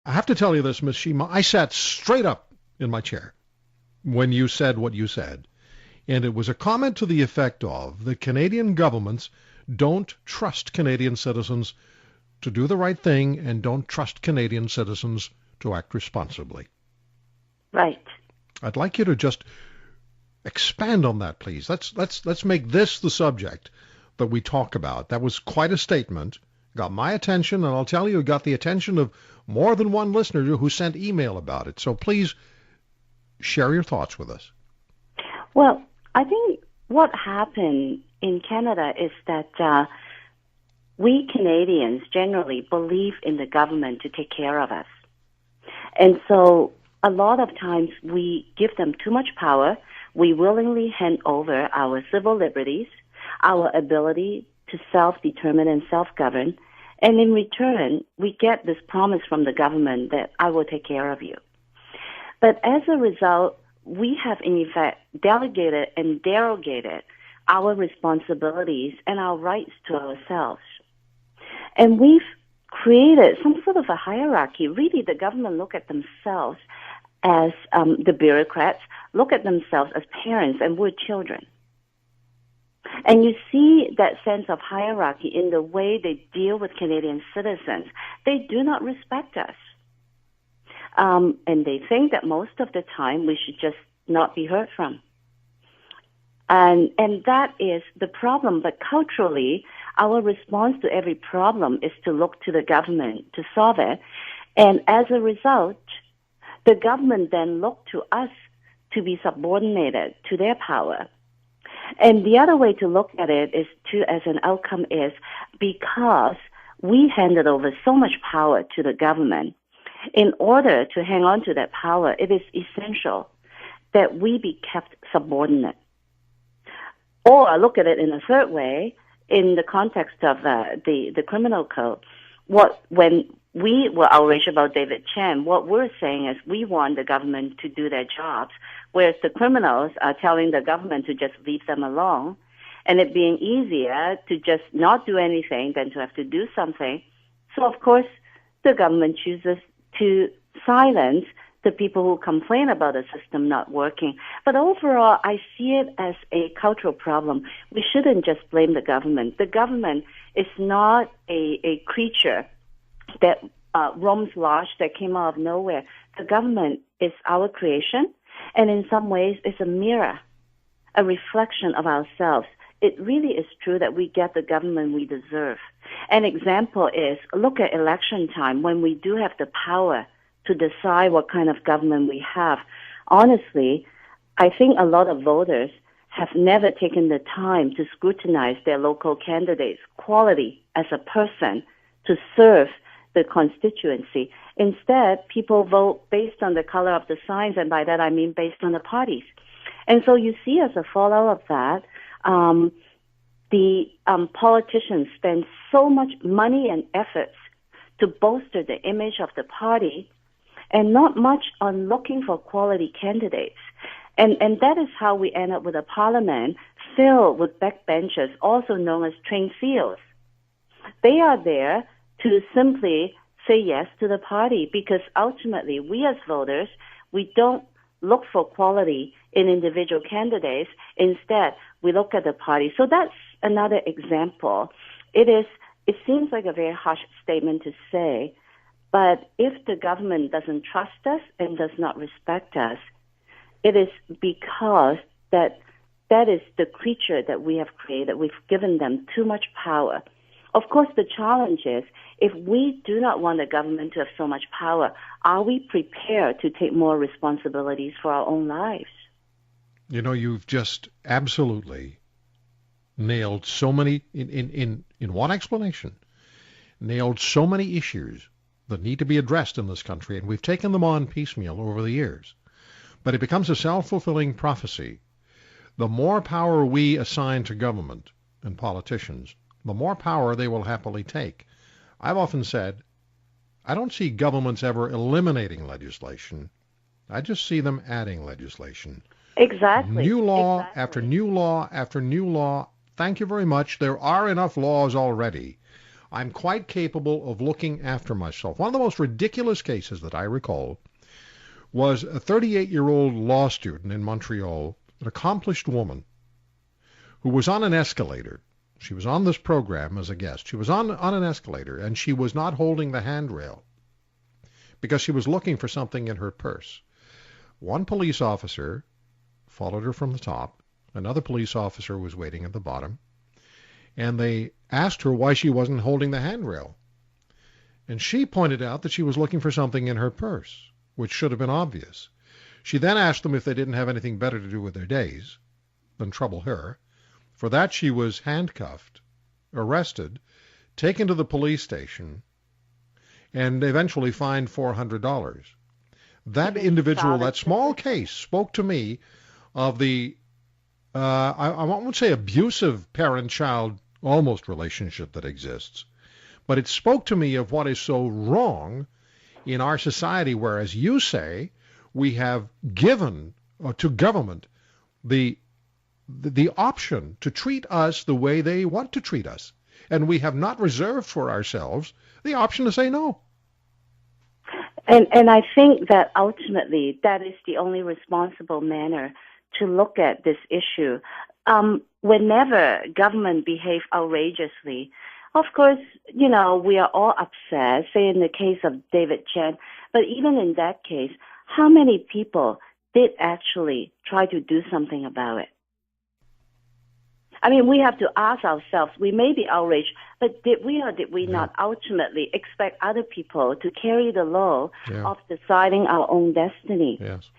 I have to tell you this, Miss Shima. I sat straight up in my chair when you said what you said. And it was a comment to the effect of the Canadian governments don't trust Canadian citizens to do the right thing and don't trust Canadian citizens to act responsibly. Right. I'd like you to just expand on that, please. Let's make this the subject that we talk about. That was quite a statement. Got my attention, and I'll tell you, it got the attention of more than one listener who sent email about it. So please share your thoughts with us. Well, I think what happened in Canada is that we Canadians generally believe in the government to take care of us. And so a lot of times we give them too much power. We willingly hand over our civil liberties, our ability to self-determine and self-govern. And in return, we get this promise from the government that I will take care of you. But as a result, we have in effect delegated and derogated our responsibilities and our rights to ourselves. And we've created some sort of a hierarchy. Really, the government look at themselves as the bureaucrats, look at themselves as parents, and we're children. And you see that sense of hierarchy in the way they deal with Canadian citizens. They do not respect us. And they think that most of the time we should just not be heard from. And that is the problem. But culturally, our response to every problem is to look to the government to solve it. And as a result, the government then look to us to be subordinated to their power. And the other way to look at it is as an outcome is because we handed over so much power to the government. In order to hang on to that power, it is essential that we be kept subordinate. Or look at it in a third way, in the context of the criminal code. When we were outraged about David Chen, what we're saying is we want the government to do their jobs, whereas the criminals are telling the government to just leave them alone, and it being easier to just not do anything than to have to do something. So, of course, the government chooses to silence the people who complain about the system not working. But overall, I see it as a cultural problem. We shouldn't just blame the government. The government is not a creature that roams large, that came out of nowhere. The government is our creation, and in some ways it's a mirror, a reflection of ourselves. It really is true that we get the government we deserve. An example is, look at election time when we do have the power to decide what kind of government we have. Honestly, I think a lot of voters have never taken the time to scrutinize their local candidates' quality as a person to serve the constituency. Instead, people vote based on the color of the signs, and by that I mean based on the parties. And so you see as a fallout of that, the politicians spend so much money and efforts to bolster the image of the party and not much on looking for quality candidates. And that is how we end up with a parliament filled with backbenchers, also known as trained seals. They are there to simply say yes to the party because ultimately we as voters, we don't look for quality in individual candidates. Instead, we look at the party. So that's another example. It seems like a very harsh statement to say, but if the government doesn't trust us and does not respect us, it is because that is the creature that we have created. We've given them too much power. Of course, the challenge is, if we do not want the government to have so much power, are we prepared to take more responsibilities for our own lives? You know, you've just absolutely nailed so many, in one explanation, nailed so many issues that need to be addressed in this country, and we've taken them on piecemeal over the years. But it becomes a self-fulfilling prophecy. The more power we assign to government and politicians, the more power they will happily take. I've often said, I don't see governments ever eliminating legislation. I just see them adding legislation. Exactly. New law after new law after new law. Thank you very much. There are enough laws already. I'm quite capable of looking after myself. One of the most ridiculous cases that I recall was a 38-year-old law student in Montreal, an accomplished woman, who was on an escalator. She was on this program as a guest. She was on an escalator, and she was not holding the handrail because she was looking for something in her purse. One police officer followed her from the top. Another police officer was waiting at the bottom, and they asked her why she wasn't holding the handrail. And she pointed out that she was looking for something in her purse, which should have been obvious. She then asked them if they didn't have anything better to do with their days than trouble her. For that, she was handcuffed, arrested, taken to the police station, and eventually fined $400. That individual, that small case, spoke to me of the, I won't say abusive parent-child almost relationship that exists, but it spoke to me of what is so wrong in our society, where, as you say, we have given to government the option to treat us the way they want to treat us. And we have not reserved for ourselves the option to say no. And I think that ultimately that is the only responsible manner to look at this issue. Whenever government behave outrageously, of course, we are all upset, say in the case of David Chen, but even in that case, how many people did actually try to do something about it? I mean, we have to ask ourselves, we may be outraged, but did we or did we not ultimately expect other people to carry the load of deciding our own destiny? Yes.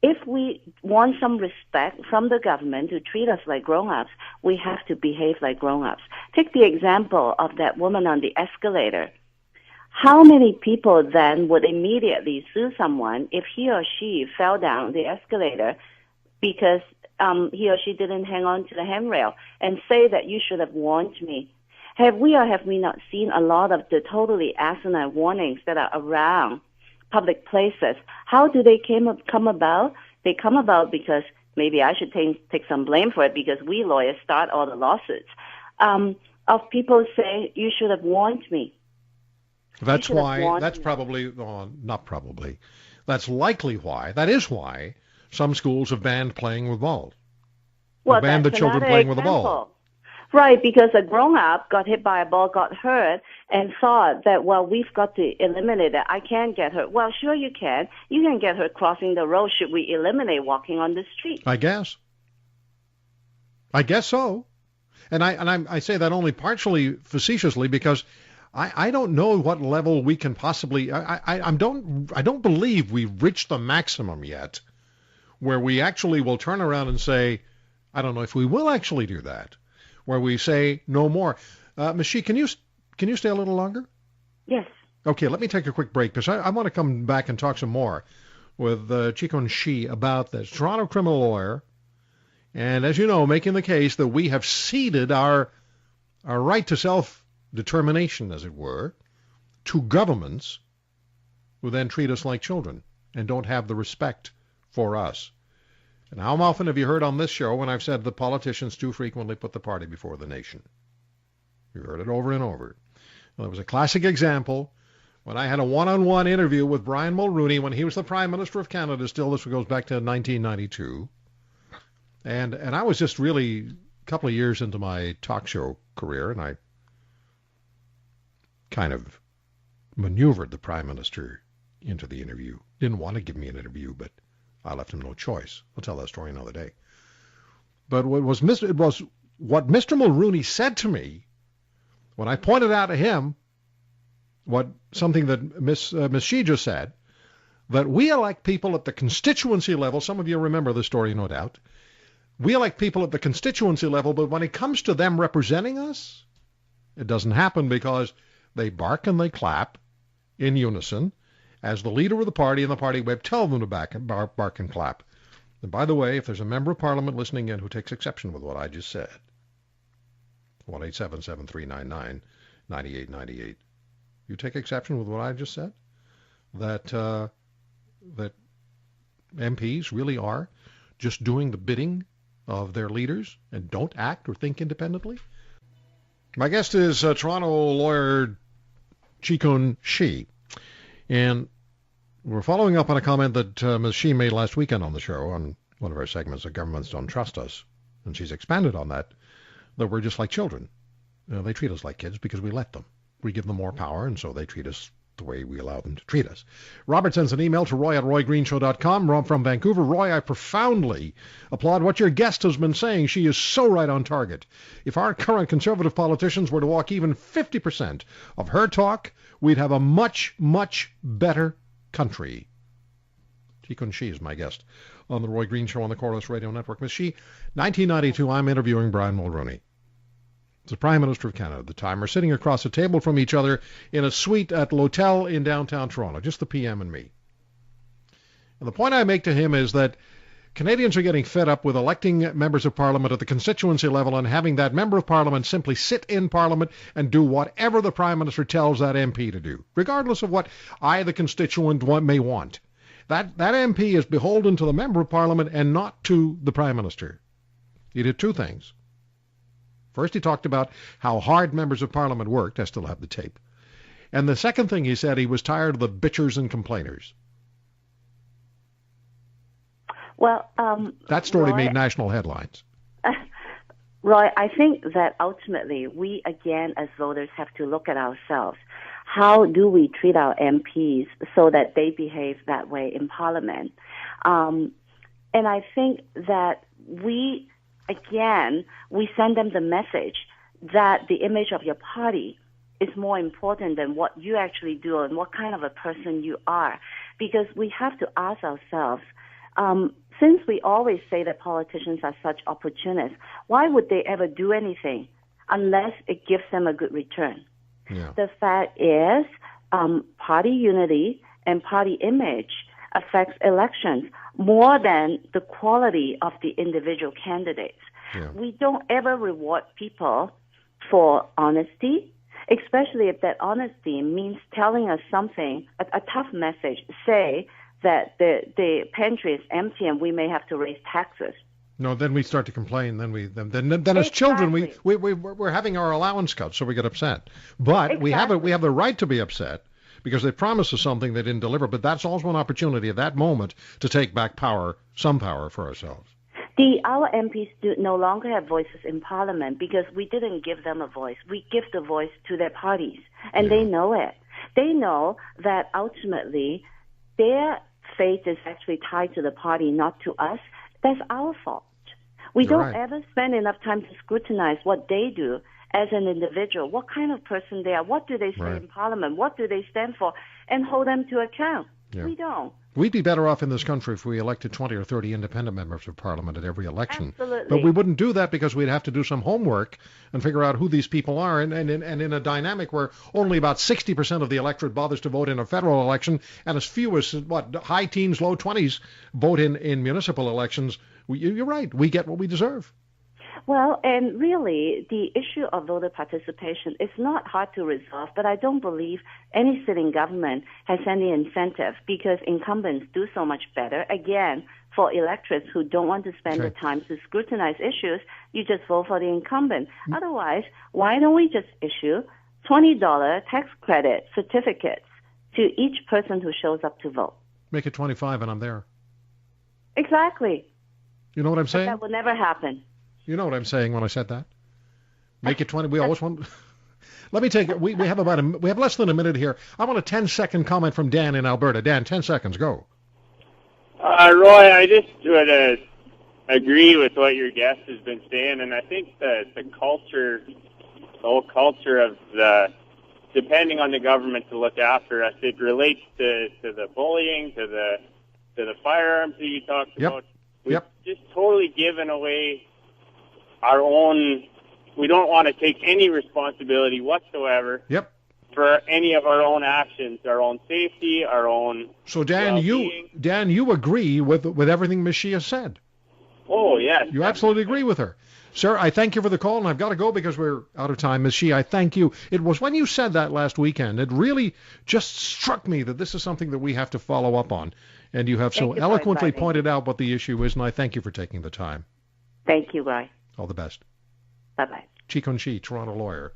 If we want some respect from the government to treat us like grown-ups, we have to behave like grown-ups. Take the example of that woman on the escalator. How many people then would immediately sue someone if he or she fell down the escalator because he or she didn't hang on to the handrail, and say that you should have warned me? Have we or have we not seen a lot of the totally asinine warnings that are around public places? How do they come about? They come about because maybe I should take some blame for it, because we lawyers start all the lawsuits, of people saying, you should have warned me. That's why, that's probably, not probably, that's likely why, that is why some schools have banned playing with balls. Well, banned the children playing with a ball. Right, because a grown-up got hit by a ball, got hurt, and thought that, well, we've got to eliminate it. I can't get hurt. Well, sure you can. You can get hurt crossing the road. Should we eliminate walking on the street? I guess so. And I say that only partially facetiously, because I don't know what level we can possibly. I don't believe we've reached the maximum yet, where we actually will turn around and say, I don't know if we will actually do that, where we say no more. Ms. Shi, can you stay a little longer? Yes. Okay, let me take a quick break, because I want to come back and talk some more with Chi Kun Shi about this. Toronto criminal lawyer, and as you know, making the case that we have ceded our right to self-determination, as it were, to governments who then treat us like children and don't have the respect for us. And how often have you heard on this show when I've said that politicians too frequently put the party before the nation? You heard it over and over. Well, there was a classic example when I had a one-on-one interview with Brian Mulroney when he was the Prime Minister of Canada. Still, this goes back to 1992. And I was just really a couple of years into my talk show career, and I kind of maneuvered the Prime Minister into the interview. Didn't want to give me an interview, but I left him no choice. I'll tell that story another day. But it was what Mr. Mulroney said to me when I pointed out to him something that Ms. Shi just said, that we elect people at the constituency level. Some of you remember the story, no doubt. We elect people at the constituency level, but when it comes to them representing us, it doesn't happen, because they bark and they clap in unison as the leader of the party and the party whip tell them to bark and clap. And by the way, if there's a member of parliament listening in who takes exception with what I just said, 1-877-399-9898. You take exception with what I just said? That MPs really are just doing the bidding of their leaders and don't act or think independently? My guest is Toronto lawyer Chi Kun Shi, and we're following up on a comment that Ms. Shi made last weekend on the show on one of our segments, that governments don't trust us, and she's expanded on that we're just like children. They treat us like kids because we let them. We give them more power, and so they treat us the way we allow them to treat us. Robert sends an email to roy@roygreenshow.com. Rob from Vancouver. Roy, I profoundly applaud what your guest has been saying. She is so right on target. If our current conservative politicians were to walk even 50% of her talk, we'd have a much, much better country. Chi Kun Shi is my guest on the Roy Green Show on the Corus Radio Network. Ms. Shi, 1992, I'm interviewing Brian Mulroney, the Prime Minister of Canada at the time. We're sitting across a table from each other in a suite at L'Hotel in downtown Toronto, just the PM and me. And the point I make to him is that Canadians are getting fed up with electing members of Parliament at the constituency level and having that member of Parliament simply sit in Parliament and do whatever the Prime Minister tells that MP to do, regardless of what I, the constituent, may want. That MP is beholden to the member of Parliament and not to the Prime Minister. He did two things. First, he talked about how hard members of Parliament worked. I still have the tape. And the second thing he said, he was tired of the bitchers and complainers. Well, that story Roy, made national headlines. Roy, I think that ultimately we, again, as voters, have to look at ourselves. How do we treat our MPs so that they behave that way in Parliament? And I think that we send them the message that the image of your party is more important than what you actually do and what kind of a person you are. Because we have to ask ourselves, since we always say that politicians are such opportunists, why would they ever do anything unless it gives them a good return? Yeah. The fact is, party unity and party image affects elections more than the quality of the individual candidates. Yeah. We don't ever reward people for honesty, especially if that honesty means telling us something, a tough message, say that the pantry is empty and we may have to raise taxes. No, then we start to complain. Then as children, we're having our allowance cut, so we get upset. But exactly. we have the right to be upset because they promised us something they didn't deliver. But that's also an opportunity at that moment to take back some power for ourselves. Our MPs no longer have voices in Parliament because we didn't give them a voice. We give the voice to their parties, and They know it. They know that ultimately their fate is actually tied to the party, not to us. That's our fault. We don't ever spend enough time to scrutinize what they do as an individual, what kind of person they are, what do they say in Parliament, what do they stand for, and hold them to account. Yeah. We don't. We'd be better off in this country if we elected 20 or 30 independent members of Parliament at every election. Absolutely. But we wouldn't do that because we'd have to do some homework and figure out who these people are. And in a dynamic where only about 60% of the electorate bothers to vote in a federal election and as few as, high teens, low 20s vote in municipal elections, you're right. We get what we deserve. Well, and really, the issue of voter participation is not hard to resolve, but I don't believe any sitting government has any incentive because incumbents do so much better. Again, for electorates who don't want to spend the time to scrutinize issues, you just vote for the incumbent. Otherwise, why don't we just issue $20 tax credit certificates to each person who shows up to vote? Make it 25 and I'm there. Exactly. You know what I'm saying? But that will never happen. You know what I'm saying when I said that? Make it 20. We always want. Let me take it. We have we have less than a minute here. I want a 10-second comment from Dan in Alberta. Dan, 10 seconds. Go. Roy, I just would agree with what your guest has been saying, and I think that the whole culture of depending on the government to look after us, it relates to the bullying, to the firearms that you talked about. We've just totally given away our own. We don't want to take any responsibility whatsoever for any of our own actions, our own safety, our own. So Dan, you agree with everything Ms. Shi has said? Oh yes, you absolutely agree with her, sir. I thank you for the call, and I've got to go because we're out of time. Ms. Shi, I thank you. It was when you said that last weekend, it really just struck me that this is something that we have to follow up on, and you have so eloquently pointed out what the issue is, and I thank you for taking the time. Thank you, Roy. All the best. Bye-bye. Chi Kun Shi, Toronto lawyer.